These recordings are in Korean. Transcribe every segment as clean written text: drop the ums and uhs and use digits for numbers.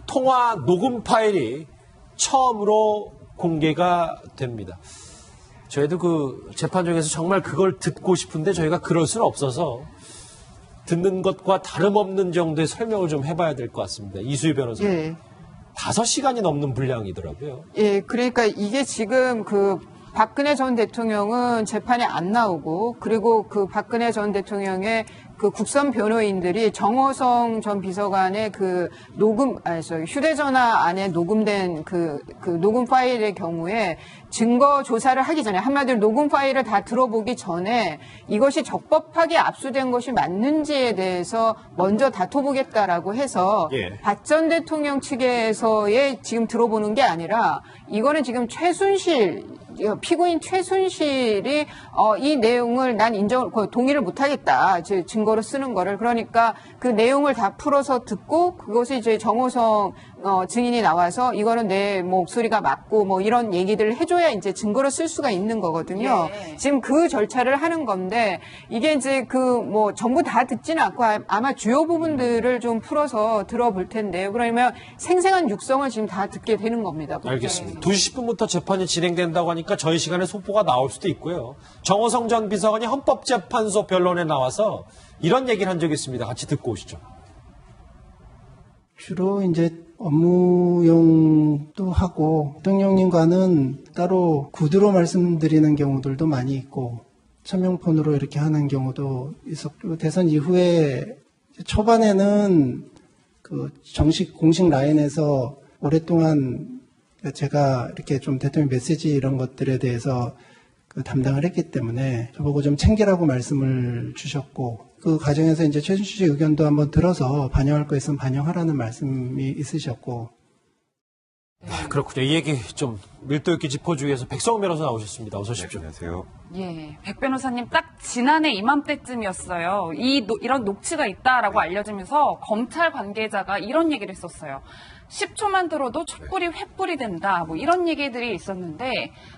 통화 녹음 파일이 처음으로 공개가 됩니다. 저희도 그 재판 중에서 정말 그걸 듣고 싶은데 저희가 그럴 수는 없어서 듣는 것과 다름없는 정도의 설명을 좀 해봐야 될 것 같습니다. 이수희 변호사님. 예. 5시간이 넘는 분량이더라고요. 예, 그러니까 이게 지금 그 박근혜 전 대통령은 재판에 안 나오고, 그리고 그 박근혜 전 대통령의 그 국선 변호인들이 정호성 전 비서관의 그 휴대전화 안에 녹음된 그 녹음 파일의 경우에 증거 조사를 하기 전에, 한마디로 녹음 파일을 다 들어보기 전에 이것이 적법하게 압수된 것이 맞는지에 대해서 먼저 다퉈보겠다라고 해서 예. 박 전 대통령 측에서의 지금 들어보는 게 아니라, 이거는 지금 피고인 최순실이 이 내용을 난 동의를 못하겠다, 증거로 쓰는 거를. 그러니까 그 내용을 다 풀어서 듣고, 그것이 이제 정호성 증인이 나와서 이거는 내 목소리가 맞고 뭐 이런 얘기들을 해줘야 이제 증거로 쓸 수가 있는 거거든요. 예. 지금 그 절차를 하는 건데, 이게 이제 전부 다 듣지는 않고 아마 주요 부분들을 좀 풀어서 들어볼 텐데요. 그러면 생생한 육성을 지금 다 듣게 되는 겁니다. 알겠습니다. 2시 10분부터 재판이 진행된다고 하니까 저희 시간에 속보가 나올 수도 있고요. 정호성 전 비서관이 헌법재판소 변론에 나와서 이런 얘기를 한 적이 있습니다. 같이 듣고 오시죠. 주로 이제 업무용도 하고, 대통령님과는 따로 구두로 말씀드리는 경우들도 많이 있고, 차명폰으로 이렇게 하는 경우도 있었고, 대선 이후에 초반에는 그 공식 라인에서 오랫동안 제가 이렇게 좀 대통령 메시지 이런 것들에 대해서 담당을 했기 때문에 저보고 좀 챙기라고 말씀을 주셨고, 그 과정에서 이제 최순실 씨 의견도 한번 들어서 반영할 거 있으면 반영하라는 말씀이 있으셨고. 그렇군요. 이 얘기 좀 밀도 있게 짚어주기 위해서 백성원 변호사 나오셨습니다. 어서 오십시오. 네, 안녕하세요. 예, 백 변호사님 딱 지난해 이맘때쯤이었어요. 이런 녹취가 있다라고 알려지면서 검찰 관계자가 이런 얘기를 했었어요. 10초만 들어도 촛불이 횃불이 된다, 뭐 이런 얘기들이 있었는데,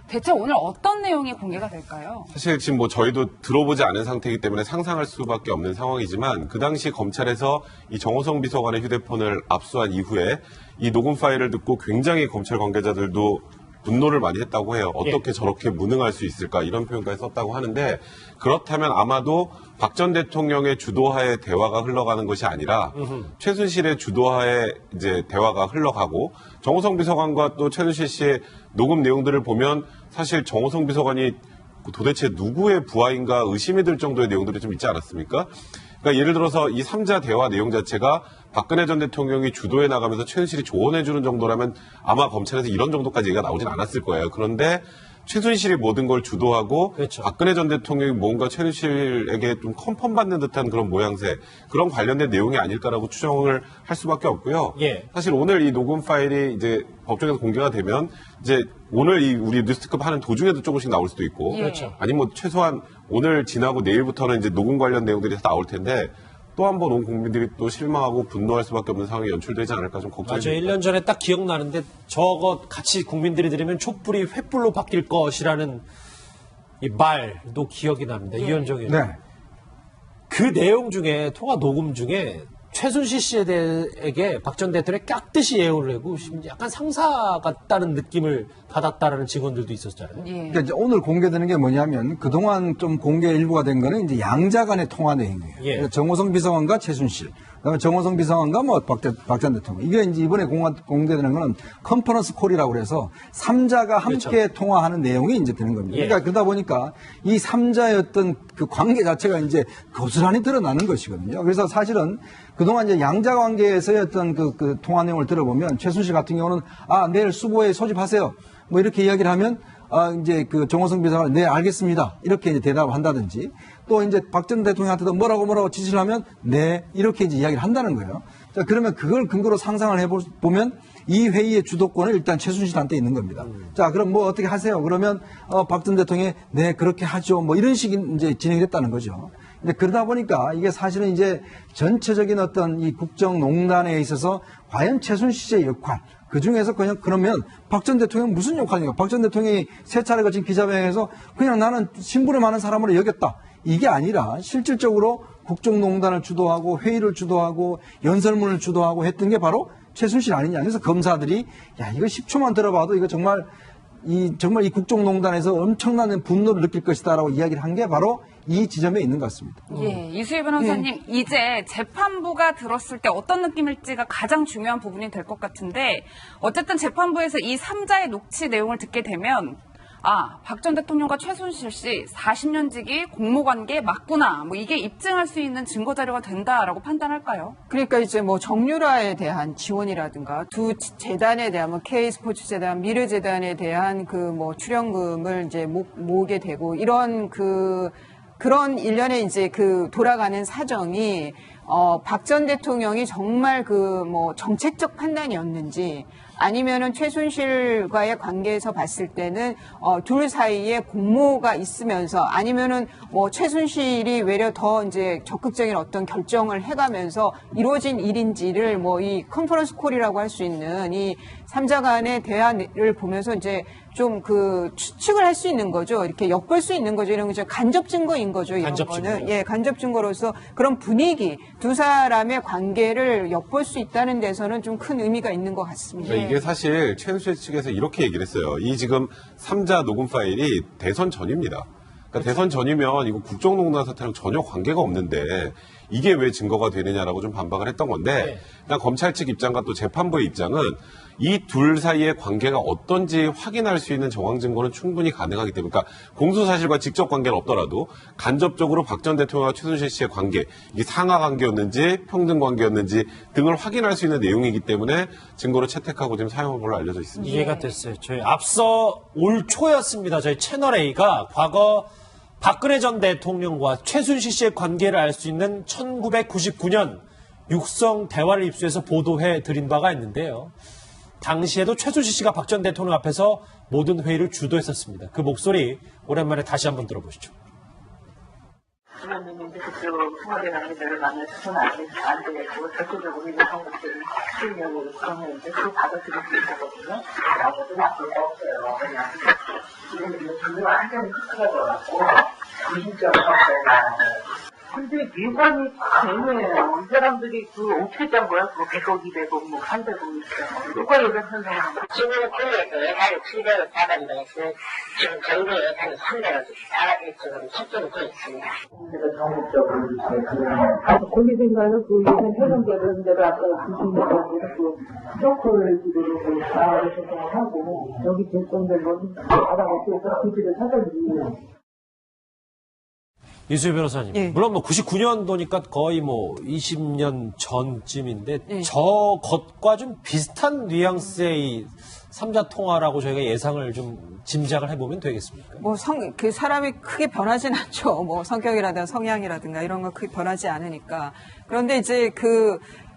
대체 오늘 어떤 내용이 공개가 될까요? 사실 지금 저희도 들어보지 않은 상태이기 때문에 상상할 수밖에 없는 상황이지만, 그 당시 검찰에서 이 정호성 비서관의 휴대폰을 압수한 이후에 이 녹음 파일을 듣고 굉장히 검찰 관계자들도 분노를 많이 했다고 해요. 어떻게 저렇게 무능할 수 있을까, 이런 표현까지 썼다고 하는데, 그렇다면 아마도 박 전 대통령의 주도하에 대화가 흘러가는 것이 아니라 최순실의 주도하에 이제 대화가 흘러가고, 정호성 비서관과 또 최순실 씨의 녹음 내용들을 보면 사실 정호성 비서관이 도대체 누구의 부하인가 의심이 들 정도의 내용들이 좀 있지 않았습니까? 그러니까 예를 들어서 이 3자 대화 내용 자체가 박근혜 전 대통령이 주도해 나가면서 최순실이 조언해주는 정도라면 아마 검찰에서 이런 정도까지 얘기가 나오진 않았을 거예요. 그런데 최순실이 모든 걸 주도하고, 그렇죠. 박근혜 전 대통령이 뭔가 최순실에게 좀 컨펌받는 듯한 그런 모양새, 그런 관련된 내용이 아닐까라고 추정을 할 수밖에 없고요. 예. 사실 오늘 이 녹음 파일이 이제 법정에서 공개가 되면 이제 오늘 우리 뉴스특급 하는 도중에도 조금씩 나올 수도 있고, 그렇죠. 아니면 최소한 오늘 지나고 내일부터는 이제 녹음 관련 내용들이 다 나올 텐데, 또 한 번 온 국민들이 또 실망하고 분노할 수밖에 없는 상황이 연출되지 않을까 좀 걱정이 맞아요. 됩니다. 1년 전에 딱 기억나는데 저거 같이 국민들이 들으면 촛불이 횃불로 바뀔 것이라는 이 말도 기억이 납니다. 이현정 의원. 네. 그 내용 중에, 통화 녹음 중에 최순실 씨에게 박 전 대통령이 깍듯이 예우를 하고 약간 상사 같다는 느낌을 받았다라는 증언들도 있었잖아요. 예. 그러니까 이제 오늘 공개되는 게 뭐냐면, 그동안 좀 공개 일부가 된 거는 이제 양자 간의 통화 내용이에요. 예. 그러니까 정호성 비서관과 최순실, 그다음에 정호성 비서관과 박 전 대통령. 이게 이제 이번에 공개되는 거는 컨퍼런스 콜이라고 그래서 3자가 함께 그렇죠. 통화하는 내용이 이제 되는 겁니다. 예. 그러니까 그러다 보니까 이 3자의 어떤 그 관계 자체가 이제 고스란히 드러나는 것이거든요. 그래서 사실은 그동안 이제 양자 관계에서의 어떤 그 통화 내용을 들어보면, 최순실 같은 경우는 내일 수보에 소집하세요, 뭐 이렇게 이야기를 하면, 이제 그 정호성 비서관은 네, 알겠습니다, 이렇게 이제 대답을 한다든지, 또 이제 박 전 대통령한테도 뭐라고 지시를 하면 네, 이렇게 이제 이야기를 한다는 거예요. 자, 그러면 그걸 근거로 상상을 해보면 이 회의의 주도권은 일단 최순실한테 있는 겁니다. 자, 그럼 뭐 어떻게 하세요? 그러면 박 전 대통령이 네, 그렇게 하죠, 뭐 이런 식이 이제 진행이 됐다는 거죠. 근데 그러다 보니까 이게 사실은 이제 전체적인 어떤 이 국정농단에 있어서 과연 최순실 씨의 역할, 그 중에서 그러면 박 전 대통령은 무슨 역할인가? 박 전 대통령이 세 차례 거친 기자회견에서 그냥 나는 신분이 많은 사람으로 여겼다, 이게 아니라 실질적으로 국정농단을 주도하고 회의를 주도하고 연설문을 주도하고 했던 게 바로 최순실 아니냐. 그래서 검사들이 야 이거 10초만 들어봐도 이거 정말 이 국정농단에서 엄청난 분노를 느낄 것이다라고 이야기를 한 게 바로 이 지점에 있는 것 같습니다. 예, 이수희 변호사님, 이제 재판부가 들었을 때 어떤 느낌일지가 가장 중요한 부분이 될 것 같은데, 어쨌든 재판부에서 이 3자의 녹취 내용을 듣게 되면, 박 전 대통령과 최순실 씨 40년 지기 공모관계 맞구나. 뭐 이게 입증할 수 있는 증거 자료가 된다라고 판단할까요? 그러니까 이제 뭐 정유라에 대한 지원이라든가 두 재단에 대한 뭐 K스포츠재단, 미르재단에 대한 그 뭐 출연금을 이제 모으게 되고 이런 그런 일련의 이제 그 돌아가는 사정이 박 전 대통령이 정말 그 뭐 정책적 판단이었는지 아니면은 최순실과의 관계에서 봤을 때는 둘 사이에 공모가 있으면서 아니면은 뭐 최순실이 외려 더 이제 적극적인 어떤 결정을 해가면서 이루어진 일인지를 뭐 이 컨퍼런스 콜이라고 할 수 있는 이 3자 간의 대화를 보면서 이제 좀 그 추측을 할 수 있는 거죠. 이렇게 엿볼 수 있는 거죠. 이런 거 간접 증거인 거죠. 이런 간접 거는 증거. 예, 간접 증거로서 그런 분위기, 두 사람의 관계를 엿볼 수 있다는 데서는 좀 큰 의미가 있는 것 같습니다. 그러니까 이게 사실 최순실 측에서 이렇게 얘기를 했어요. 이 지금 3자 녹음 파일이 대선 전입니다. 그러니까 대선 전이면 이거 국정농단 사태랑 전혀 관계가 없는데 이게 왜 증거가 되느냐라고 좀 반박을 했던 건데 일단 검찰 측 입장과 또 재판부의 입장은 이 둘 사이의 관계가 어떤지 확인할 수 있는 정황 증거는 충분히 가능하기 때문에 그러니까 공소 사실과 직접 관계는 없더라도 간접적으로 박 전 대통령과 최순실 씨의 관계 이게 상하 관계였는지 평등 관계였는지 등을 확인할 수 있는 내용이기 때문에 증거로 채택하고 지금 사용한 걸로 알려져 있습니다. 이해가 됐어요. 저희 앞서 올 초였습니다. 저희 채널A가 과거 박근혜 전 대통령과 최순실 씨의 관계를 알 수 있는 1999년 육성 대화를 입수해서 보도해 드린 바가 있는데요. 당시에도 최순실 씨가 박 전 대통령 앞에서 모든 회의를 주도했었습니다. 그 목소리 오랜만에 다시 한번 들어보시죠. 지난번에 이제 그쪽으로 청와대 관계자를 만나서는 안 되고 절대적으로 이런 것들을 수행하고 그러는데 그거 받아들일 수 있거든요. 아무도 나쁠 거 없어요. 그냥 지금 이제 전부 완전히 흐트러져갖고 무심점이 없어요. 근데 미관이 되네요. 이 사람들이 그 어떻게 짠 거야? 그 100억, 200억, 뭐 300억 있잖아. 누가 예상한 사람? 지금 국내에서 예산이 700억 잡았는데 지금 정부 예산이 300억 지금 책정이 돼 있습니다. 내가 전국적으로 이렇게 거기 생각은 그 예산 회전되는 대로 아까 주신다고 그 프로콜 지도로 나와서 하고 여기 결정된 건 받아먹고 그들을 사달리 이수희 변호사님. 예. 물론 뭐 99년도니까 거의 뭐 20년 전쯤인데 저것과 좀 비슷한 뉘앙스의 이 3자 통화라고 저희가 예상을 좀 짐작을 해보면 되겠습니까? 뭐 그 사람이 크게 변하진 않죠. 뭐 성격이라든가 성향이라든가 이런 거 크게 변하지 않으니까. 그런데 이제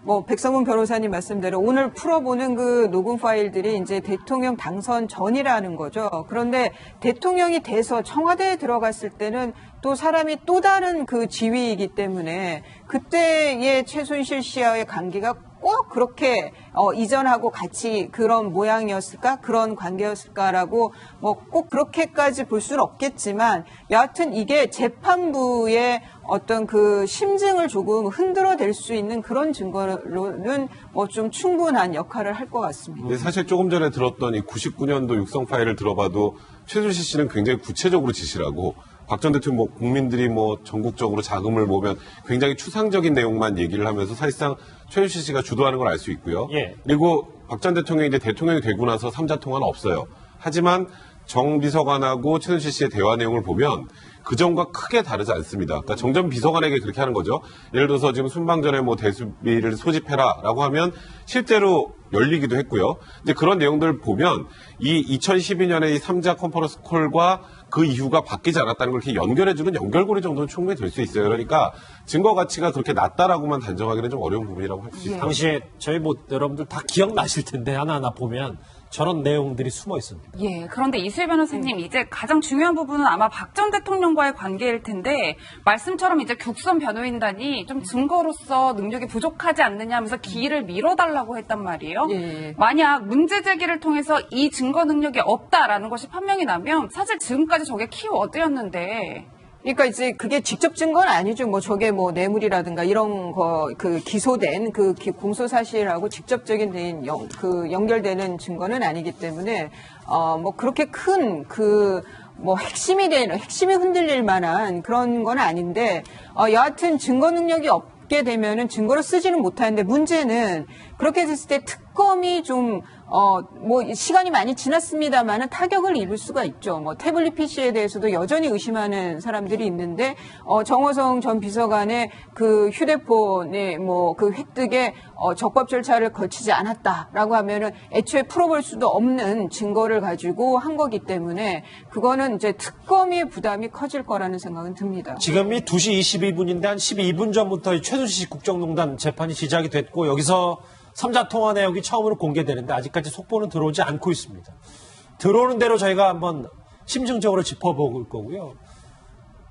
뭐 백성문 변호사님 말씀대로 오늘 풀어보는 그 녹음 파일들이 이제 대통령 당선 전이라는 거죠. 그런데 대통령이 돼서 청와대에 들어갔을 때는 또 사람이 또 다른 그 지위이기 때문에 그때의 최순실 씨와의 관계가 꼭 그렇게 이전하고 같이 그런 모양이었을까 그런 관계였을까라고 뭐 꼭 그렇게까지 볼 수는 없겠지만 여하튼 이게 재판부의 어떤 그 심증을 조금 흔들어댈 수 있는 그런 증거로는 뭐 좀 충분한 역할을 할 것 같습니다. 근데 사실 조금 전에 들었던 이 99년도 육성 파일을 들어봐도 최순실 씨는 굉장히 구체적으로 지시를 하고 박 전 대통령 뭐 국민들이 뭐 전국적으로 자금을 모으면 굉장히 추상적인 내용만 얘기를 하면서 사실상 최순실 씨가 주도하는 걸 알 수 있고요. 예. 그리고 박 전 대통령이 이제 대통령이 되고 나서 3자 통화는 없어요. 하지만 정 비서관하고 최순실 씨의 대화 내용을 보면 그전과 크게 다르지 않습니다. 그러니까 정 전 비서관에게 그렇게 하는 거죠. 예를 들어서 지금 순방전에 뭐 대수비를 소집해라라고 하면 실제로 열리기도 했고요. 이제 그런 내용들을 보면 이 2012년에 이 3자 컨퍼런스 콜과 그 이유가 바뀌지 않았다는 걸 이렇게 연결해주는 연결고리 정도는 충분히 될 수 있어요. 그러니까 증거 가치가 그렇게 낮다라고만 단정하기는 좀 어려운 부분이라고 할 수 있습니다. 당시에 저희 뭐 여러분들 다 기억나실 텐데 하나하나 보면 저런 내용들이 숨어 있습니다. 예, 그런데 이수희 변호사님, 이제 가장 중요한 부분은 아마 박 전 대통령과의 관계일 텐데, 말씀처럼 이제 국선 변호인단이 좀 증거로서 능력이 부족하지 않느냐 하면서 기일을 미뤄달라고 했단 말이에요. 예. 만약 문제 제기를 통해서 이 증거 능력이 없다라는 것이 판명이 나면, 사실 지금까지 저게 키워드였는데, 그러니까 이제 그게 직접 증거는 아니죠. 뭐 저게 뭐 뇌물이라든가 이런 거 그 기소된 그 공소 사실하고 직접적인 연결되는 증거는 아니기 때문에 뭐 그렇게 큰 뭐 핵심이 흔들릴 만한 그런 건 아닌데 여하튼 증거 능력이 없게 되면은 증거로 쓰지는 못하는데 문제는 그렇게 됐을 때 특검이 좀 뭐 시간이 많이 지났습니다만은 타격을 입을 수가 있죠. 뭐 태블릿 PC에 대해서도 여전히 의심하는 사람들이 있는데 정호성 전 비서관의 그 휴대폰의 뭐 그 획득에 적법 절차를 거치지 않았다라고 하면은 애초에 풀어볼 수도 없는 증거를 가지고 한 거기 때문에 그거는 이제 특검의 부담이 커질 거라는 생각은 듭니다. 지금이 2시 22분인데 한 12분 전부터 최순실 국정농단 재판이 시작이 됐고 여기서 3자 통화 내역이 처음으로 공개되는데 아직까지 속보는 들어오지 않고 있습니다. 들어오는 대로 저희가 한번 심층적으로 짚어볼 거고요.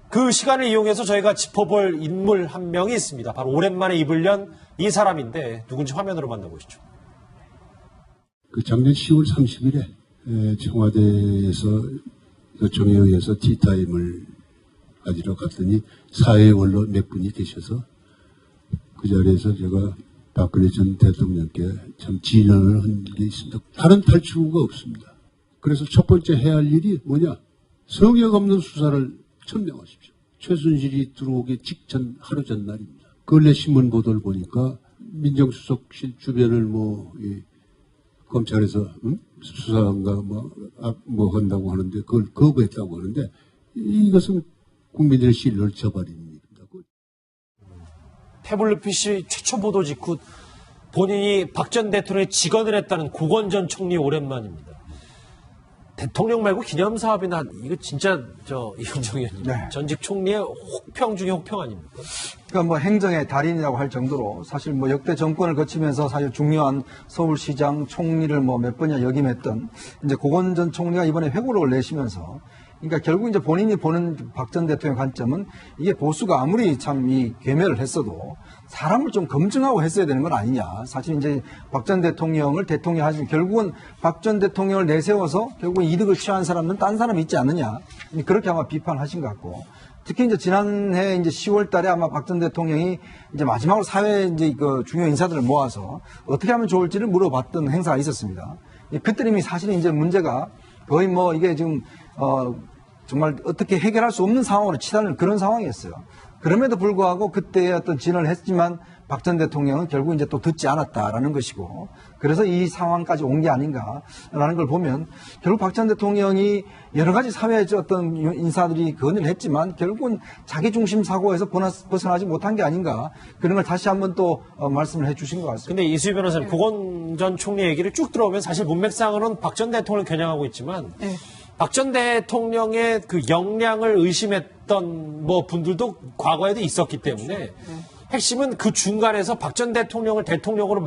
그 시간을 이용해서 저희가 짚어볼 인물 한 명이 있습니다. 바로 오랜만에 입을 연 이 사람인데 누군지 화면으로 만나보시죠. 그 작년 10월 30일에 청와대에서 요청에 의해서 티타임을 가지러 갔더니 사회 원로 몇 분이 계셔서 그 자리에서 제가 박근혜 전 대통령께 참 진언을 한 게 있습니다. 다른 탈출구가 없습니다. 그래서 첫 번째 해야 할 일이 뭐냐? 성역 없는 수사를 천명하십시오. 최순실이 들어오기 직전 하루 전날입니다. 근래 신문 보도를 보니까 민정수석실 주변을 검찰에서 수사한가 뭐 한다고 하는데 그걸 거부했다고 하는데 이것은 국민들의 신뢰를 저버립니다. 태블릿 PC 최초 보도 직후 본인이 박 전 대통령의 직언을 했다는 고건 전 총리 오랜만입니다. 대통령 말고 기념사업이나 이거 진짜 이현정 의원님 전직 총리의 혹평 중에 혹평 아닙니까? 그러니까 뭐 행정의 달인이라고 할 정도로 사실 뭐 역대 정권을 거치면서 사실 중요한 서울시장 총리를 뭐 몇 번이나 역임했던 이제 고건 전 총리가 이번에 회고록을 내시면서 그러니까 결국 이제 본인이 보는 박 전 대통령 관점은 이게 보수가 아무리 참 이 괴멸을 했어도 사람을 좀 검증하고 했어야 되는 건 아니냐. 사실 이제 박 전 대통령을 대통령 하시면 결국은 박 전 대통령을 내세워서 결국은 이득을 취한 사람은 딴 사람이 있지 않느냐. 그렇게 아마 비판하신 것 같고. 특히 이제 지난해 이제 10월 달에 아마 박 전 대통령이 이제 마지막으로 사회 이제 그 중요 인사들을 모아서 어떻게 하면 좋을지를 물어봤던 행사가 있었습니다. 그때 이미 사실 이제 문제가 거의 뭐 이게 지금 정말 어떻게 해결할 수 없는 상황으로 치닫는 그런 상황이었어요. 그럼에도 불구하고 그때 어떤 진언을 했지만 박 전 대통령은 결국 이제 또 듣지 않았다라는 것이고 그래서 이 상황까지 온 게 아닌가라는 걸 보면 결국 박 전 대통령이 여러 가지 사회의 어떤 인사들이 건의를 했지만 결국은 자기 중심 사고에서 벗어나지 못한 게 아닌가 그런 걸 다시 한번 또 말씀을 해 주신 것 같습니다. 근데 이수희 변호사님, 고건 전 총리 얘기를 쭉 들어오면 사실 문맥상으로는 박 전 대통령을 겨냥하고 있지만 박 전 대통령의 그 역량을 의심했던 뭐 분들도 과거에도 있었기 때문에 핵심은 그 중간에서 박 전 대통령을 대통령으로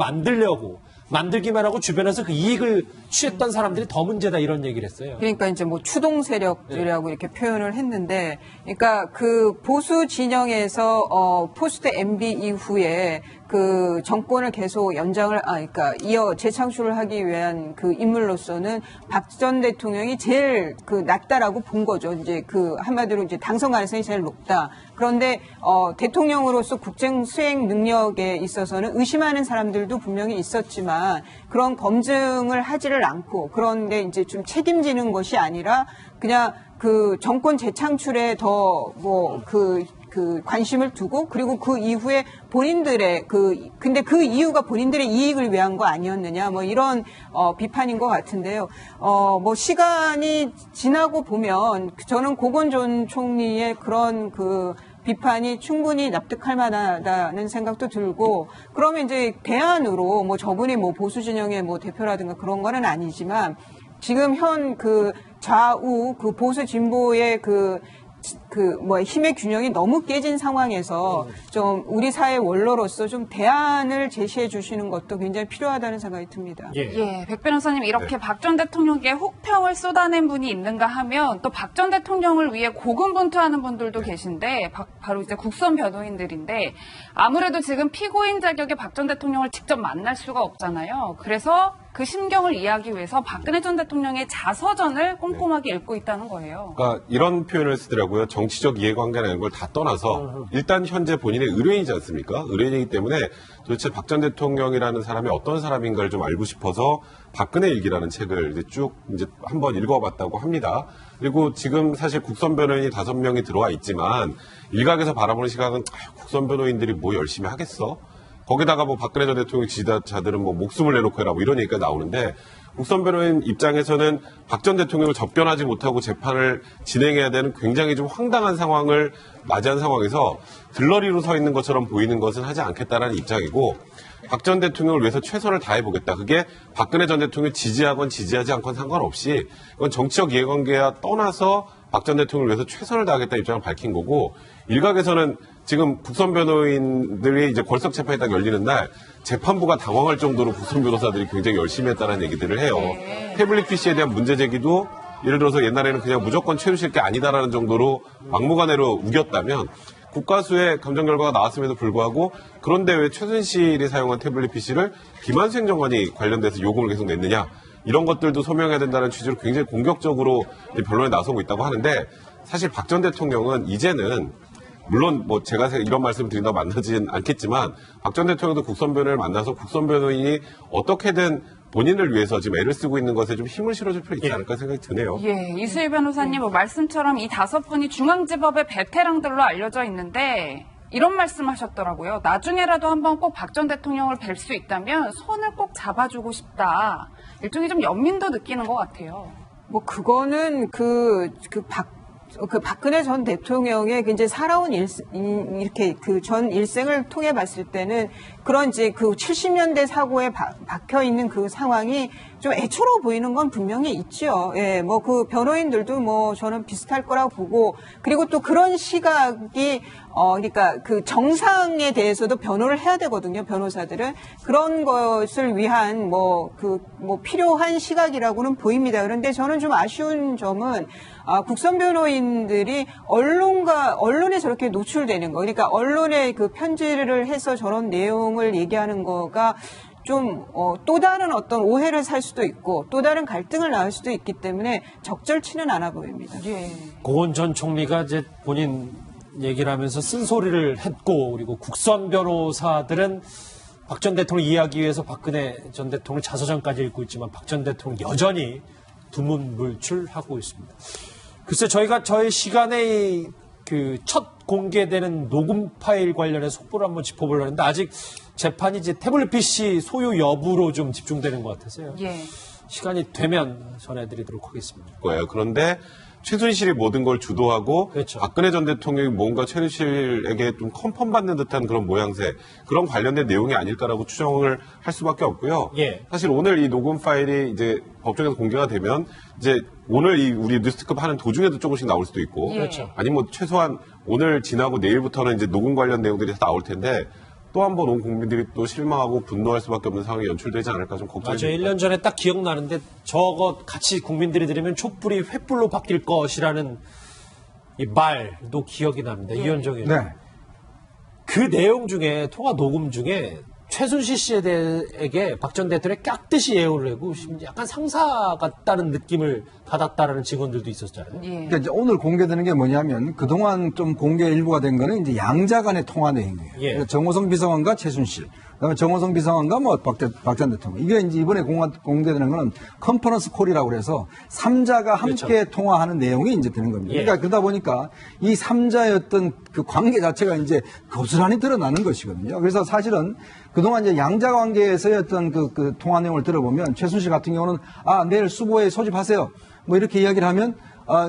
만들기만 하고 주변에서 그 이익을 취했던 사람들이 더 문제다 이런 얘기를 했어요. 그러니까 이제 뭐 추동 세력이라고 이렇게 표현을 했는데, 그러니까 그 보수 진영에서 포스트 MB 이후에 그 정권을 계속 그러니까 재창출을 하기 위한 그 인물로서는 박 전 대통령이 제일 그 낫다라고 본 거죠. 이제 그 한마디로 이제 당선 가능성이 제일 높다. 그런데 대통령으로서 국정 수행 능력에 있어서는 의심하는 사람들도 분명히 있었지만 그런 검증을 하지를 않고 그런데 이제 좀 책임지는 것이 아니라 그냥 그 정권 재창출에 더 그 관심을 두고 그리고 그 이후에 본인들의 근데 그 이유가 본인들의 이익을 위한 거 아니었느냐 뭐 이런 비판인 것 같은데요. 뭐 시간이 지나고 보면 저는 고건 전 총리의 그런 그 비판이 충분히 납득할 만하다는 생각도 들고 그러면 이제 대안으로 뭐 저분이 뭐 보수 진영의 뭐 대표라든가 그런 거는 아니지만 지금 현 그 좌우 그 보수 진보의 힘의 균형이 너무 깨진 상황에서 좀 우리 사회 원로로서 좀 대안을 제시해 주시는 것도 굉장히 필요하다는 생각이 듭니다. 예, 백 변호사님 이렇게 박 전 대통령께 혹평을 쏟아낸 분이 있는가 하면 또 박 전 대통령을 위해 고군분투하는 분들도 계신데 바로 이제 국선 변호인들인데 아무래도 지금 피고인 자격의 박 전 대통령을 직접 만날 수가 없잖아요. 그래서 그 심경을 이해하기 위해서 박근혜 전 대통령의 자서전을 꼼꼼하게 읽고 있다는 거예요. 그러니까 이런 표현을 쓰더라고요. 정치적 이해관계라는 걸 다 떠나서 일단 현재 본인의 의뢰인이지 않습니까? 의뢰인이기 때문에 도대체 박 전 대통령이라는 사람이 어떤 사람인가를 좀 알고 싶어서 박근혜 일기라는 책을 이제 쭉 이제 한번 읽어봤다고 합니다. 그리고 지금 사실 국선 변호인이 5명이 들어와 있지만 일각에서 바라보는 시각은 국선 변호인들이 뭐 열심히 하겠어? 거기다가 뭐 박근혜 전 대통령 지지자들은 뭐 목숨을 내놓고 해라 뭐 이런 얘기가 나오는데 국선 변호인 입장에서는 박 전 대통령을 접견하지 못하고 재판을 진행해야 되는 굉장히 좀 황당한 상황을 맞이한 상황에서 들러리로 서 있는 것처럼 보이는 것은 하지 않겠다라는 입장이고 박 전 대통령을 위해서 최선을 다해보겠다. 그게 박근혜 전 대통령을 지지하건 지지하지 않건 상관없이 그건 정치적 이해관계와 떠나서 박 전 대통령을 위해서 최선을 다하겠다 입장을 밝힌 거고 일각에서는 지금 국선 변호인들이 이제 걸석 재판이 딱 열리는 날 재판부가 당황할 정도로 국선 변호사들이 굉장히 열심히 했다는 얘기들을 해요. 태블릿 PC에 대한 문제 제기도 예를 들어서 옛날에는 그냥 무조건 최순실 게 아니다라는 정도로 막무가내로 우겼다면 국가수의 감정 결과가 나왔음에도 불구하고 그런데 왜 최순실이 사용한 태블릿 PC를 김한수 행정관이 관련돼서 요금을 계속 냈느냐 이런 것들도 소명해야 된다는 취지로 굉장히 공격적으로 변론에 나서고 있다고 하는데 사실 박 전 대통령은 이제는 물론 뭐 제가 이런 말씀 드린다고 만나진 않겠지만 박 전 대통령도 국선 변호인을 만나서 국선 변호인이 어떻게든 본인을 위해서 지금 애를 쓰고 있는 것에 좀 힘을 실어줄 필요 있지 않을까 생각이 드네요. 예, 이수일 변호사님 뭐 말씀처럼 이 5분이 중앙지법의 베테랑들로 알려져 있는데 이런 말씀하셨더라고요. 나중에라도 한번 꼭 박 전 대통령을 뵐 수 있다면 손을 꼭 잡아주고 싶다. 일종의 좀 연민도 느끼는 것 같아요. 뭐 그거는 박근혜 전 대통령의 이제 살아온 이렇게 그 전 일생을 통해 봤을 때는 그런 이제 그 70년대 사고에 박혀 있는 그 상황이 좀 애처로워 보이는 건 분명히 있죠. 예, 뭐 그 변호인들도 뭐 저는 비슷할 거라고 보고 그리고 또 그런 시각이 그러니까 그 정상에 대해서도 변호를 해야 되거든요. 변호사들은 그런 것을 위한 뭐 필요한 시각이라고는 보입니다. 그런데 저는 좀 아쉬운 점은 국선 변호인들이 언론에 저렇게 노출되는 거, 그러니까 언론에 그 편지를 해서 저런 내용을 얘기하는 거가 좀 또 다른 어떤 오해를 살 수도 있고 또 다른 갈등을 낳을 수도 있기 때문에 적절치는 않아 보입니다. 예. 고은 전 총리가 이제 본인 얘기를 하면서 쓴소리를 했고 그리고 국선 변호사들은 박 전 대통령 이해하기 위해서 박근혜 전 대통령 자서전까지 읽고 있지만 박 전 대통령 여전히 두문불출하고 있습니다. 글쎄 저희가 저희 시간에 그 첫 공개되는 녹음 파일 관련해서 속보를 한번 짚어보려고 했는데 아직 재판이 이제 태블릿 PC 소유 여부로 좀 집중되는 것 같아서요. 예. 시간이 되면 전해드리도록 하겠습니다. 그런데 최순실이 모든 걸 주도하고 그렇죠. 박근혜 전 대통령이 뭔가 최순실에게 좀 컨펌받는 듯한 그런 모양새 그런 관련된 내용이 아닐까라고 추정을 할 수밖에 없고요. 예. 사실 오늘 이 녹음 파일이 이제 법정에서 공개가 되면 이제 오늘 이 우리 뉴스특급 하는 도중에도 조금씩 나올 수도 있고 예. 그렇죠. 아니면 뭐 최소한 오늘 지나고 내일부터는 이제 녹음 관련 내용들이 다 나올 텐데 또 한 번 온 국민들이 또 실망하고 분노할 수밖에 없는 상황이 연출되지 않을까 좀 걱정이 맞아요. 됩니다. 1년 전에 딱 기억나는데 저거 같이 국민들이 들으면 촛불이 횃불로 바뀔 것이라는 이 말도 기억이 납니다. 이현정 의원. 네. 그 내용 중에 통화 녹음 중에 최순실 씨에게 박 전 대통령이 깍듯이 예우를 하고 약간 상사 같다는 느낌을 받았다라는 증언들도 있었잖아요. 예. 그러니까 이제 오늘 공개되는 게 뭐냐면 그동안 좀 공개 일부가 된 거는 이제 양자 간의 통화 내용이에요. 예. 그러니까 정호성 비서관과 최순실, 그다음에 정호성 비서관과 뭐 박 전 대통령. 이게 이제 이번에 공개되는 거는 컨퍼런스 콜이라고 그래서 3자가 함께 그렇죠. 통화하는 내용이 이제 되는 겁니다. 예. 그러니까 그러다 보니까 이 3자였던 그 관계 자체가 이제 고스란히 드러나는 것이거든요. 그래서 사실은 그동안 이제 양자 관계에서의 어떤 그 통화 내용을 들어보면 최순실 같은 경우는 내일 수보에 소집하세요. 뭐 이렇게 이야기를 하면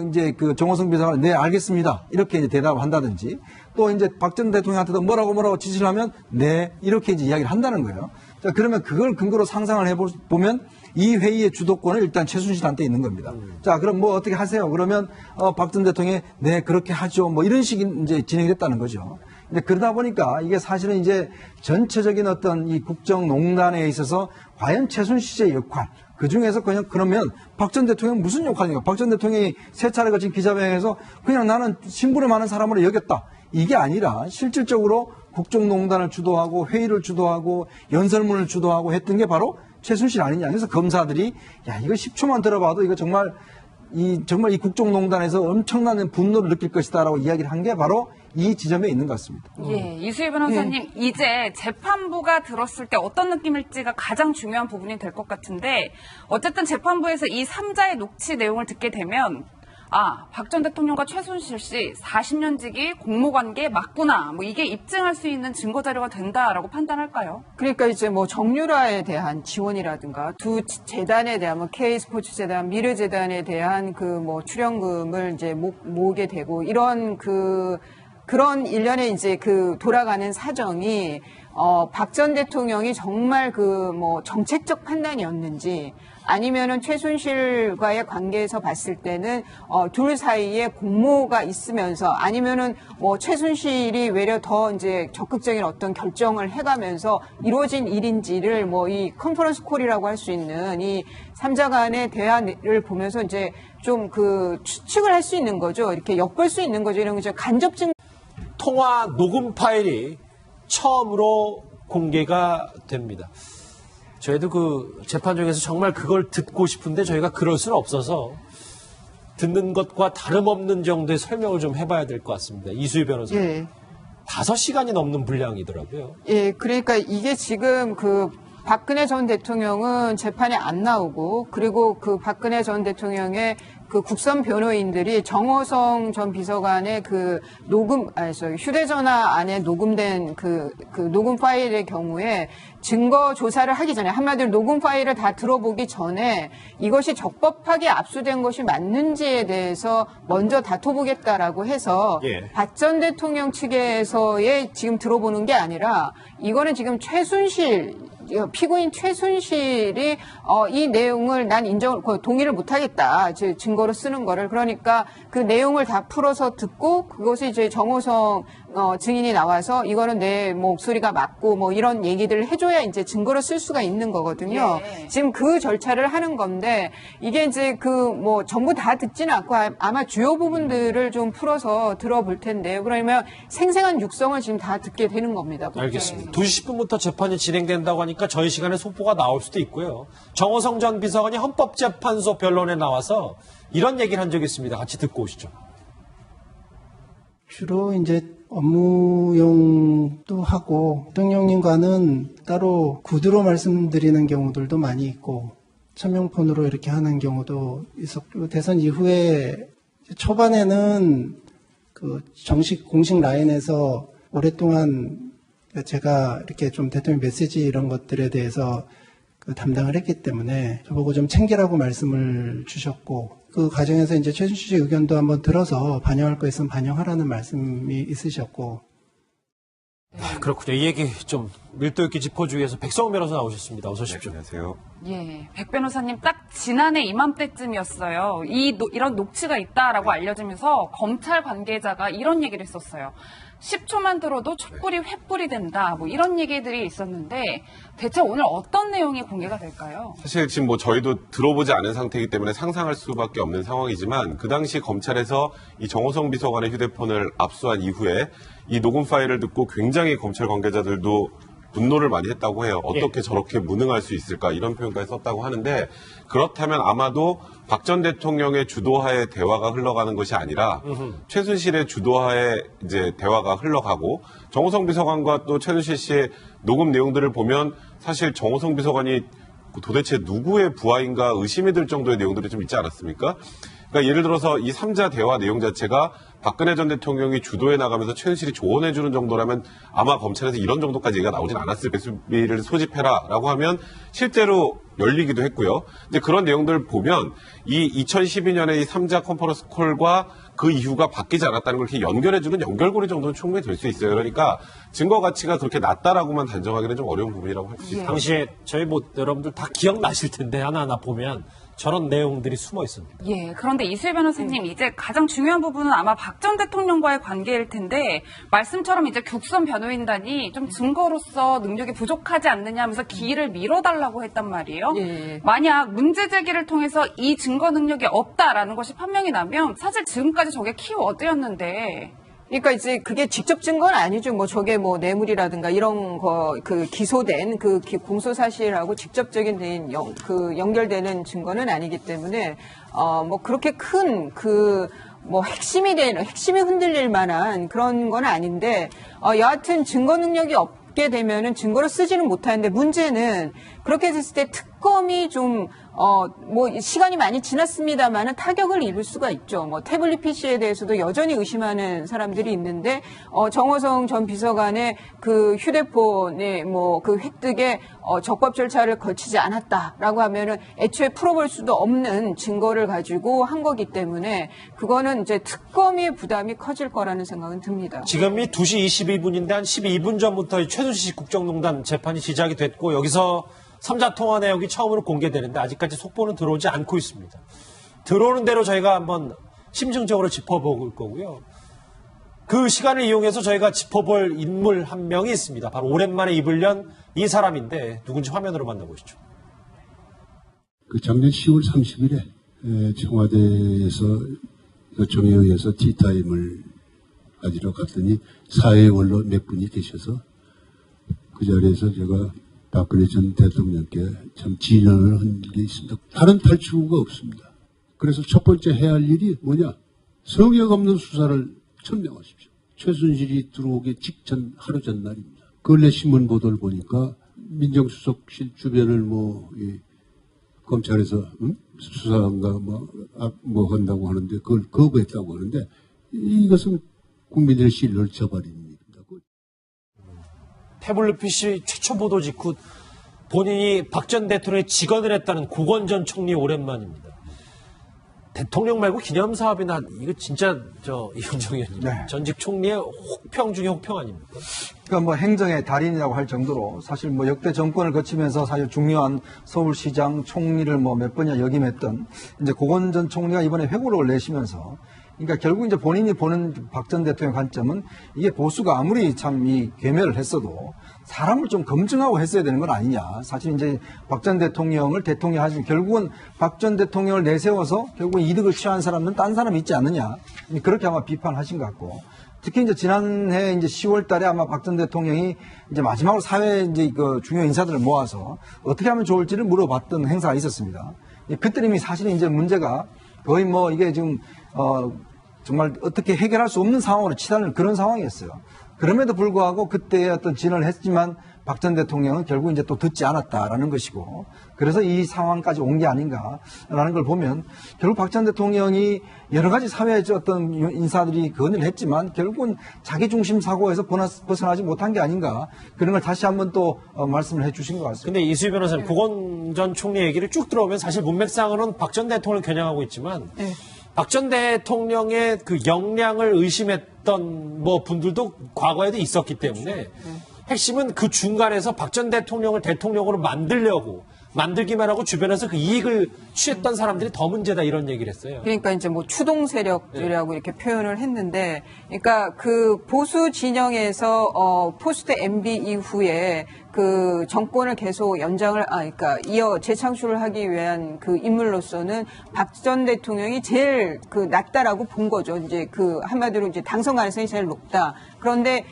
이제 그 정호성 비서관은 네 알겠습니다 이렇게 이제 대답을 한다든지 또 이제 박 전 대통령한테도 뭐라고 지시를 하면 네 이렇게 이제 이야기를 한다는 거예요. 자 그러면 그걸 근거로 상상을 해보면 이 회의의 주도권은 일단 최순실한테 있는 겁니다. 자 그럼 뭐 어떻게 하세요? 그러면 박 전 대통령이 네 그렇게 하죠. 뭐 이런 식이 이제 진행이 됐다는 거죠. 근데 그러다 보니까 이게 사실은 이제 전체적인 어떤 이 국정농단에 있어서 과연 최순실 씨의 역할 그 중에서 그러면 박 전 대통령 무슨 역할입니까? 박 전 대통령이 세 차례 거친 기자회견에서 그냥 나는 신분이 많은 사람으로 여겼다. 이게 아니라 실질적으로 국정농단을 주도하고 회의를 주도하고 연설문을 주도하고 했던 게 바로 최순실 아니냐. 그래서 검사들이 야 이거 10초만 들어봐도 이거 정말 이 국정농단에서 엄청난 분노를 느낄 것이다라고 이야기를 한 게 바로 이 지점에 있는 것 같습니다. 예, 이수희 변호사님, 이제 재판부가 들었을 때 어떤 느낌일지가 가장 중요한 부분이 될 것 같은데, 어쨌든 재판부에서 이 3자의 녹취 내용을 듣게 되면, 박 전 대통령과 최순실 씨 40년 지기 공모관계 맞구나. 뭐 이게 입증할 수 있는 증거 자료가 된다라고 판단할까요? 그러니까 이제 뭐 정유라에 대한 지원이라든가 두 재단에 대한 뭐 K스포츠재단, 미르재단에 대한 그 뭐 출연금을 이제 모으게 되고 이런 그런 일련의 이제 그 돌아가는 사정이 박 전 대통령이 정말 그 뭐 정책적 판단이었는지 아니면은 최순실과의 관계에서 봤을 때는 둘 사이에 공모가 있으면서 아니면은 뭐 최순실이 외려 더 이제 적극적인 어떤 결정을 해가면서 이루어진 일인지를 뭐 이 컨퍼런스 콜이라고 할 수 있는 이 3자 간의 대화를 보면서 이제 좀 그 추측을 할 수 있는 거죠. 이렇게 엿볼 수 있는 거죠. 이런 거죠. 간접 증 통화 녹음 파일이 처음으로 공개가 됩니다. 저희도 그 재판 중에서 정말 그걸 듣고 싶은데 저희가 그럴 수는 없어서 듣는 것과 다름없는 정도의 설명을 좀 해봐야 될 것 같습니다. 이수희 변호사님. 예. 5시간이 넘는 분량이더라고요. 예, 그러니까 이게 지금 그 박근혜 전 대통령은 재판에 안 나오고 그리고 그 박근혜 전 대통령의 그 국선 변호인들이 정호성 전 비서관의 그 휴대전화 안에 녹음된 그 녹음 파일의 경우에 증거 조사를 하기 전에 한마디로 녹음 파일을 다 들어보기 전에 이것이 적법하게 압수된 것이 맞는지에 대해서 먼저 다퉈보겠다라고 해서 예. 박 전 대통령 측에서의 지금 들어보는 게 아니라 이거는 지금 피고인 최순실이 이 내용을 난 동의를 못하겠다. 증거로 쓰는 거를. 그러니까 그 내용을 다 풀어서 듣고 그것이 이제 정호성 증인이 나와서 이거는 내 목소리가 맞고 뭐 이런 얘기들을 해줘야 이제 증거로 쓸 수가 있는 거거든요. 예. 지금 그 절차를 하는 건데 이게 이제 전부 다 듣지는 않고 아마 주요 부분들을 좀 풀어서 들어볼 텐데요. 그러면 생생한 육성을 지금 다 듣게 되는 겁니다. 알겠습니다. 2시 10분부터 재판이 진행된다고 하니까 저희 시간에 속보가 나올 수도 있고요. 정호성 전 비서관이 헌법재판소 변론에 나와서 이런 얘기를 한 적이 있습니다. 같이 듣고 오시죠. 주로 이제 업무용도 하고 대통령님과는 따로 구두로 말씀드리는 경우들도 많이 있고 천명폰으로 이렇게 하는 경우도 있었고 대선 이후에 초반에는 그 정식 공식 라인에서 오랫동안 제가 이렇게 좀 대통령 메시지 이런 것들에 대해서 담당을 했기 때문에 저보고 좀 챙기라고 말씀을 주셨고 그 과정에서 이제 최순실 씨 의견도 한번 들어서 반영할 거 있으면 반영하라는 말씀이 있으셨고. 그렇군요. 이 얘기 좀 밀도 있게 짚어주기 위해서 백성훈 변호사 나오셨습니다. 어서 오십시오. 네, 안녕하세요. 예, 백 변호사님 딱 지난해 이맘때쯤이었어요. 이런 녹취가 있다라고 알려지면서 검찰 관계자가 이런 얘기를 했었어요. 10초만 들어도 촛불이 횃불이 된다. 뭐 이런 얘기들이 있었는데 대체 오늘 어떤 내용이 공개가 될까요? 사실 지금 뭐 저희도 들어보지 않은 상태이기 때문에 상상할 수밖에 없는 상황이지만 그 당시 검찰에서 이 정호성 비서관의 휴대폰을 압수한 이후에 이 녹음 파일을 듣고 굉장히 검찰 관계자들도 분노를 많이 했다고 해요. 어떻게 저렇게 무능할 수 있을까 이런 표현까지 썼다고 하는데 그렇다면 아마도 박 전 대통령의 주도하에 대화가 흘러가는 것이 아니라 최순실의 주도하에 이제 대화가 흘러가고 정호성 비서관과 또 최순실 씨의 녹음 내용들을 보면 사실 정호성 비서관이 도대체 누구의 부하인가 의심이 들 정도의 내용들이 좀 있지 않았습니까? 그러니까 예를 들어서 이 3자 대화 내용 자체가 박근혜 전 대통령이 주도해 나가면서 최순실이 조언해 주는 정도라면 아마 검찰에서 이런 정도까지 얘기가 나오진 않았을 SB를 소집해라라고 하면 실제로 열리기도 했고요. 이제 그런 내용들을 보면 이 2012년에 이 3자 컨퍼런스 콜과 그 이유가 바뀌지 않았다는 걸 이렇게 연결해주는 연결고리 정도는 충분히 될 수 있어요. 그러니까 증거 가치가 그렇게 낮다라고만 단정하기는 좀 어려운 부분이라고 할 수 있습니다. 당시에 저희 여러분들 다 기억나실 텐데 하나하나 보면 저런 내용들이 숨어 있습니다. 예, 그런데 이수희 변호사님 이제 가장 중요한 부분은 아마 박 전 대통령과의 관계일 텐데 말씀처럼 이제 국선 변호인단이 좀 증거로서 능력이 부족하지 않느냐 하면서 기일을 미뤄달라고 했단 말이에요. 예. 만약 문제 제기를 통해서 이 증거 능력이 없다라는 것이 판명이 나면 사실 지금까지 저게 키워드였는데 그러니까 이제 그게 직접 증거는 아니죠. 뭐 저게 뭐 뇌물이라든가 이런 거 그 기소된 그 공소 사실하고 직접적인 그 연결되는 증거는 아니기 때문에 뭐 그렇게 큰 뭐 핵심이 흔들릴 만한 그런 건 아닌데 여하튼 증거 능력이 없게 되면은 증거로 쓰지는 못하는데 문제는 그렇게 됐을 때 특검이 좀 뭐 시간이 많이 지났습니다만은 타격을 입을 수가 있죠. 뭐 태블릿 PC에 대해서도 여전히 의심하는 사람들이 있는데 정호성 전 비서관의 그 휴대폰에 뭐 그 획득에 적법 절차를 거치지 않았다라고 하면은 애초에 풀어볼 수도 없는 증거를 가지고 한 거기 때문에 그거는 이제 특검의 부담이 커질 거라는 생각은 듭니다. 지금이 2시 22분인데 한 12분 전부터 최순실 국정농단 재판이 시작이 됐고 여기서 3자 통화 내역이 처음으로 공개되는데 아직까지 속보는 들어오지 않고 있습니다. 들어오는 대로 저희가 한번 심층적으로 짚어볼 거고요. 그 시간을 이용해서 저희가 짚어볼 인물 한 명이 있습니다. 바로 오랜만에 입을 연 이 사람인데 누군지 화면으로 만나보시죠. 그 작년 10월 30일에 청와대에서 요청에 의해서 티타임을 가지러 갔더니 사회 원로 몇 분이 계셔서 그 자리에서 제가 박근혜 전 대통령께 참 진언을 한 게 있습니다. 다른 탈출구가 없습니다. 그래서 첫 번째 해야 할 일이 뭐냐? 성역 없는 수사를 천명하십시오. 최순실이 들어오기 직전 하루 전날입니다. 근래 신문 보도를 보니까 민정수석실 주변을 검찰에서 수사한가 뭐 한다고 하는데 그걸 거부했다고 하는데 이것은 국민들의 신뢰를 저버립니다. 태블릿 PC 최초 보도 직후 본인이 박 전 대통령의 직언을 했다는 고건 전 총리 오랜만입니다. 대통령 말고 기념사업이나 이거 진짜 이현정 의원님 전직 총리의 혹평 중에 혹평 아닙니까? 그러니까 뭐 행정의 달인이라고 할 정도로 사실 뭐 역대 정권을 거치면서 사실 중요한 서울시장 총리를 뭐 몇 번이나 역임했던 이제 고건 전 총리가 이번에 회고록을 내시면서 그러니까 결국 이제 본인이 보는 박 전 대통령 관점은 이게 보수가 아무리 참 이 괴멸을 했어도 사람을 좀 검증하고 했어야 되는 건 아니냐. 사실 이제 박 전 대통령을 대통령 하시면 결국은 박 전 대통령을 내세워서 결국은 이득을 취한 사람은 딴 사람이 있지 않느냐. 그렇게 아마 비판하신 것 같고. 특히 이제 지난해 이제 10월 달에 아마 박 전 대통령이 이제 마지막으로 사회 이제 그 중요 인사들을 모아서 어떻게 하면 좋을지를 물어봤던 행사가 있었습니다. 그때 이미 사실은 이제 문제가 거의 뭐 이게 지금 정말 어떻게 해결할 수 없는 상황으로 치닫는 그런 상황이었어요. 그럼에도 불구하고 그때 어떤 진언을 했지만 박 전 대통령은 결국 이제 또 듣지 않았다라는 것이고 그래서 이 상황까지 온 게 아닌가라는 걸 보면 결국 박 전 대통령이 여러 가지 사회의 어떤 인사들이 건의를 했지만 결국은 자기 중심 사고에서 벗어나지 못한 게 아닌가 그런 걸 다시 한번 또 말씀을 해 주신 것 같습니다. 근데 이수희 변호사님 고건 전 총리 얘기를 쭉 들어오면 사실 문맥상으로는 박 전 대통령을 겨냥하고 있지만 박 전 대통령의 그 역량을 의심했던 분들도 과거에도 있었기 때문에 핵심은 그 중간에서 박 전 대통령을 대통령으로 만들기만 하고 주변에서 그 이익을 취했던 사람들이 더 문제다 이런 얘기를 했어요. 그러니까 이제 뭐 추동 세력이라고 이렇게 표현을 했는데, 그러니까 그 보수 진영에서 포스트 MB 이후에 그 정권을 계속 그러니까 이어 재창출을 하기 위한 그 인물로서는 박 전 대통령이 제일 그 낫다라고 본 거죠. 이제 그 한마디로 이제 당선 가능성이 제일 높다. 그런데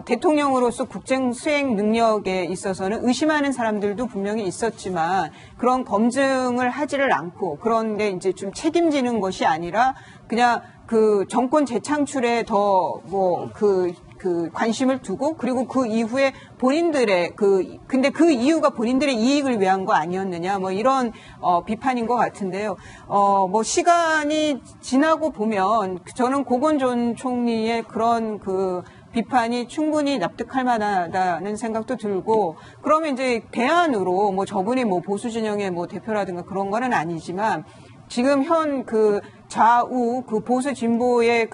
대통령으로서 국정 수행 능력에 있어서는 의심하는 사람들도 분명히 있었지만 그런 검증을 하지를 않고 그런데 이제 좀 책임지는 것이 아니라 그냥 그 정권 재창출에 더 그 관심을 두고 그리고 그 이후에 본인들의 근데 그 이유가 본인들의 이익을 위한 거 아니었느냐 뭐 이런 비판인 것 같은데요. 뭐 시간이 지나고 보면 저는 고건 전 총리의 그런 그 비판이 충분히 납득할 만하다는 생각도 들고 그러면 이제 대안으로 뭐 저분이 뭐 보수 진영의 뭐 대표라든가 그런 거는 아니지만 지금 현 그 좌우 그 보수 진보의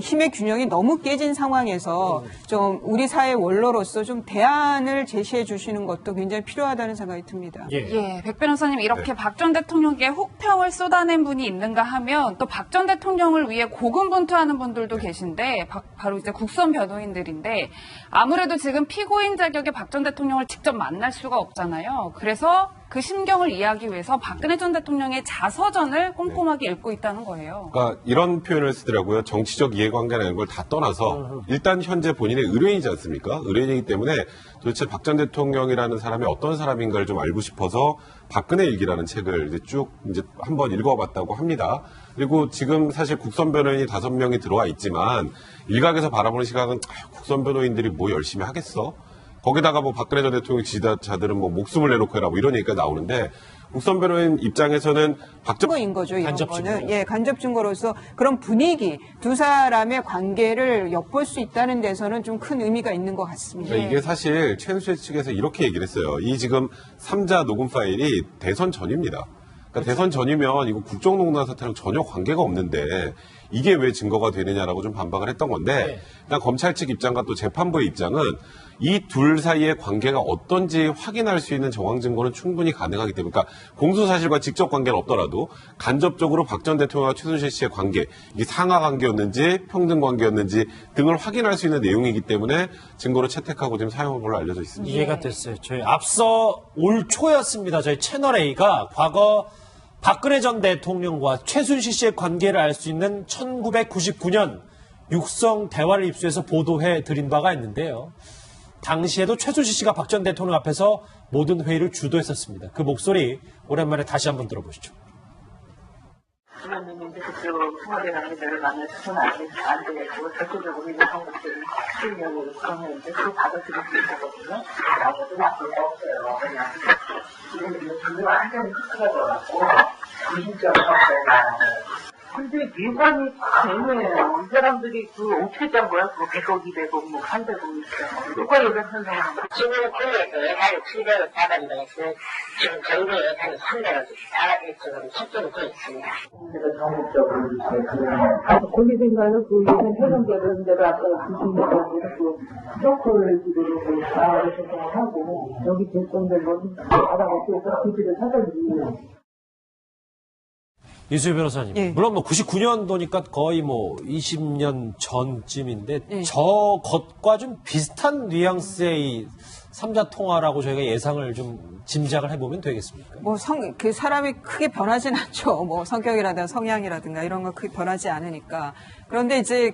힘의 균형이 너무 깨진 상황에서 좀 우리 사회 원로로서 좀 대안을 제시해 주시는 것도 굉장히 필요하다는 생각이 듭니다. 예, 백 변호사님 이렇게 박 전 대통령께 혹평을 쏟아낸 분이 있는가 하면 또 박 전 대통령을 위해 고군분투하는 분들도 계신데 바로 이제 국선 변호인들인데 아무래도 지금 피고인 자격의 박 전 대통령을 직접 만날 수가 없잖아요. 그래서 그 심경을 이해하기 위해서 박근혜 전 대통령의 자서전을 꼼꼼하게 읽고 있다는 거예요. 그러니까 이런 표현을 쓰더라고요. 정치적 이해관계라는 걸 다 떠나서 일단 현재 본인의 의뢰인이지 않습니까? 의뢰인이기 때문에 도대체 박 전 대통령이라는 사람이 어떤 사람인가를 좀 알고 싶어서 박근혜 일기라는 책을 이제 쭉 이제 한번 읽어봤다고 합니다. 그리고 지금 사실 국선 변호인이 5명이 들어와 있지만 일각에서 바라보는 시각은 국선 변호인들이 뭐 열심히 하겠어? 거기다가 뭐 박근혜 전 대통령 지지자들은 뭐 목숨을 내놓고 해라 뭐 이런 얘기가 나오는데 국선 변호인 입장에서는 증거인 거죠. 이런 간접 거는 증거. 예, 간접 증거로서 그런 분위기, 두 사람의 관계를 엿볼 수 있다는 데서는 좀 큰 의미가 있는 것 같습니다. 그러니까 이게 사실 최순실 측에서 이렇게 얘기를 했어요. 이 지금 3자 녹음 파일이 대선 전입니다. 그러니까 대선 전이면 이거 국정농단 사태랑 전혀 관계가 없는데 이게 왜 증거가 되느냐라고 좀 반박을 했던 건데 그러니까 검찰 측 입장과 또 재판부의 입장은 이 둘 사이의 관계가 어떤지 확인할 수 있는 정황 증거는 충분히 가능하기 때문에 그러니까 공소 사실과 직접 관계는 없더라도 간접적으로 박 전 대통령과 최순실 씨의 관계 이게 상하 관계였는지 평등 관계였는지 등을 확인할 수 있는 내용이기 때문에 증거로 채택하고 지금 사용한 걸로 알려져 있습니다. 이해가 됐어요. 저희 앞서 올 초였습니다. 저희 채널A가 과거 박근혜 전 대통령과 최순실 씨의 관계를 알 수 있는 1999년 육성 대화를 입수해서 보도해 드린 바가 있는데요. 당시에도 최순실 씨가 박 전 대통령 앞에서 모든 회의를 주도했었습니다. 그 목소리 오랜만에 다시 한번 들어보시죠. 지난번에 그쪽 청와대 관계자를 만나서는 안 되고 절대적으로 이런 방법들을 쓰려고 그러는데 그거 받아들일 수 있거든요. 아무도 나쁠 거 없어요. 그냥 지금 이거 완전히 흐트러져갖고 무신적으로 근데 미관이 되네요. 이 사람들이 그 어떻게 짠 거야? 그거 100억, 200억, 뭐 300억 있어. 누가 예산한 사람? 지금 국내에서 예산이 700억 사단에서 지금 정부 예산이 300억 지금 책정이 돼 있습니다. 그래서 전국적으로 이렇게 거기 생각은 그 예산 회전되는 대로 아까 주신다고 그 프로콜을 지금 나와서 신청하고 여기 결정된 건 받아먹고 부지를 사든지. 이수희 변호사님. 예. 물론 뭐 99년도니까 거의 뭐 20년 전쯤인데 예. 저것과 좀 비슷한 뉘앙스의 이 3자 통화라고 저희가 예상을 좀 짐작을 해보면 되겠습니까? 그 사람이 크게 변하진 않죠. 뭐 성격이라든가 성향이라든가 이런 거 크게 변하지 않으니까. 그런데 이제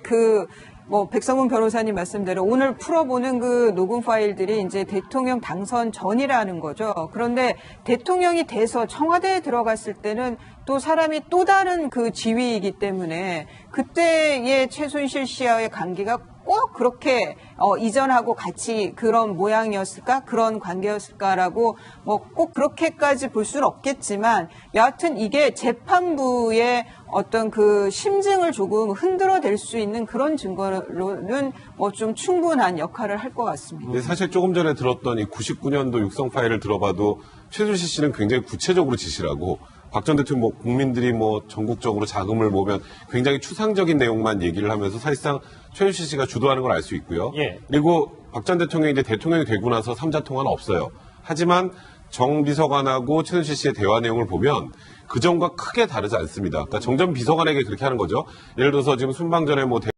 백성문 변호사님 말씀대로 오늘 풀어보는 그 녹음 파일들이 이제 대통령 당선 전이라는 거죠. 그런데 대통령이 돼서 청와대에 들어갔을 때는 또 사람이 또 다른 그 지위이기 때문에 그때의 최순실 씨와의 관계가 꼭 그렇게 이전하고 같이 그런 모양이었을까 그런 관계였을까라고 뭐 꼭 그렇게까지 볼 수는 없겠지만 여하튼 이게 재판부의 어떤 그 심증을 조금 흔들어댈 수 있는 그런 증거로는 뭐 좀 충분한 역할을 할 것 같습니다. 근데 사실 조금 전에 들었던 이 99년도 육성 파일을 들어봐도 최순실 씨는 굉장히 구체적으로 지시를 하고 박 전 대통령 뭐 국민들이 뭐 전국적으로 자금을 모으면 굉장히 추상적인 내용만 얘기를 하면서 사실상 최순실 씨가 주도하는 걸 알 수 있고요. 예. 그리고 박 전 대통령이 이제 대통령이 되고 나서 3자 통화는 없어요. 하지만 정 비서관하고 최순실 씨의 대화 내용을 보면 그 전과 크게 다르지 않습니다. 그러니까 정 전 비서관에게 그렇게 하는 거죠. 예를 들어서 지금 순방 전에 뭐